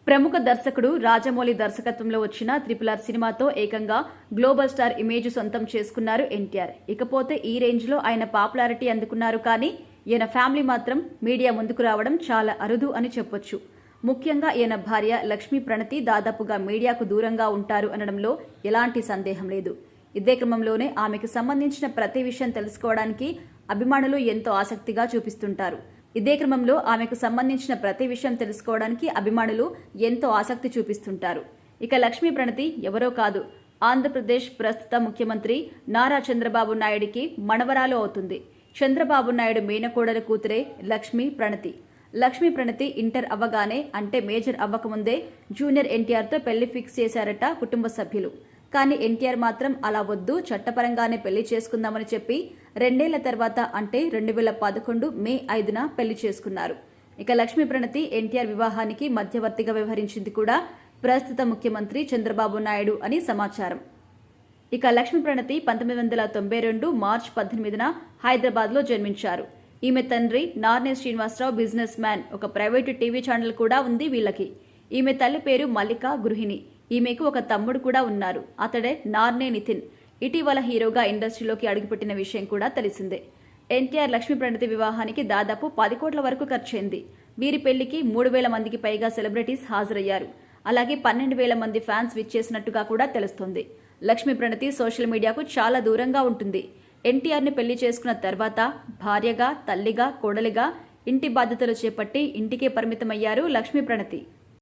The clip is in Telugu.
ప్రముఖ దర్శకుడు రాజమౌళి దర్శకత్వంలో వచ్చిన RRR సినిమాతో ఏకంగా గ్లోబల్ స్టార్ ఇమేజ్ సొంతం చేసుకున్నారు ఎన్టీఆర్. ఇకపోతే ఈ రేంజ్ లో ఆయన పాపులారిటీ అందుకున్నారు. కానీ ఈయన ఫ్యామిలీ మాత్రం మీడియా ముందుకు రావడం చాలా అరుదు అని చెప్పొచ్చు. ముఖ్యంగా ఈయన భార్య లక్ష్మీ ప్రణతి దాదాపుగా మీడియాకు దూరంగా ఉంటారు అనడంలో ఎలాంటి సందేహం లేదు. ఇదే క్రమంలోనే ఆమెకు సంబంధించిన ప్రతి విషయం తెలుసుకోవడానికి అభిమానులు ఎంతో ఆసక్తిగా చూపిస్తుంటారు. ఇదే క్రమంలో ఆమెకు సంబంధించిన ప్రతి విషయం తెలుసుకోవడానికి అభిమానులు ఎంతో ఆసక్తి చూపిస్తుంటారు. ఇక లక్ష్మీ ప్రణతి ఎవరో కాదు, ఆంధ్రప్రదేశ్ ప్రస్తుత ముఖ్యమంత్రి నారా చంద్రబాబు నాయుడికి మనవరాలు అవుతుంది. చంద్రబాబు నాయుడు మేనకోడలు కూతురే లక్ష్మీ ప్రణతి. లక్ష్మీ ప్రణతి ఇంటర్ అవ్వగానే, అంటే మేజర్ అవ్వకముందే జూనియర్ ఎన్టీఆర్తో పెళ్లి ఫిక్స్ చేశారట కుటుంబ సభ్యులు. కానీ ఎన్టీఆర్ మాత్రం అలా వద్దు, చట్టపరంగానే పెళ్లి చేసుకుందామని చెప్పి 2 ఏళ్ల తర్వాత, అంటే 2011 మే 5న పెళ్లి చేసుకున్నారు. ఇక లక్ష్మీ ప్రణతి ఎన్టీఆర్ వివాహానికి మధ్యవర్తిగా వ్యవహరించింది కూడా ప్రస్తుత ముఖ్యమంత్రి చంద్రబాబు నాయుడు అని సమాచారం. ఇక లక్ష్మీ ప్రణతి 1992 మార్చి 18న హైదరాబాద్లో జన్మించారు. ఈమె తండ్రి నార్నే శ్రీనివాసరావు బిజినెస్ మ్యాన్. ఒక ప్రైవేటు టీవీ ఛానల్ కూడా ఉంది వీళ్ళకి. ఈమె తల్లి పేరు మల్లిక గృహిణి. ఈమెకు ఒక తమ్ముడు కూడా ఉన్నారు. అతడే నార్నే నితిన్. ఇటీవల హీరోగా ఇండస్ట్రీలోకి అడుగుపెట్టిన విషయం కూడా తెలిసిందే. ఎన్టీఆర్ లక్ష్మీ ప్రణతి వివాహానికి దాదాపు 10 కోట్ల వరకు ఖర్చయింది. వీరి పెళ్లికి 3,000 మందికి పైగా సెలబ్రిటీస్ హాజరయ్యారు. అలాగే 12,000 మంది ఫ్యాన్స్ విచ్చేసినట్టుగా కూడా తెలుస్తోంది. లక్ష్మీ ప్రణతి సోషల్ మీడియాకు చాలా దూరంగా ఉంటుంది. ఎన్టీఆర్ని పెళ్లి చేసుకున్న తర్వాత భార్యగా, తల్లిగా, కోడలిగా ఇంటి బాధ్యతలు చేపట్టి ఇంటికే పరిమితమయ్యారు లక్ష్మీ ప్రణతి.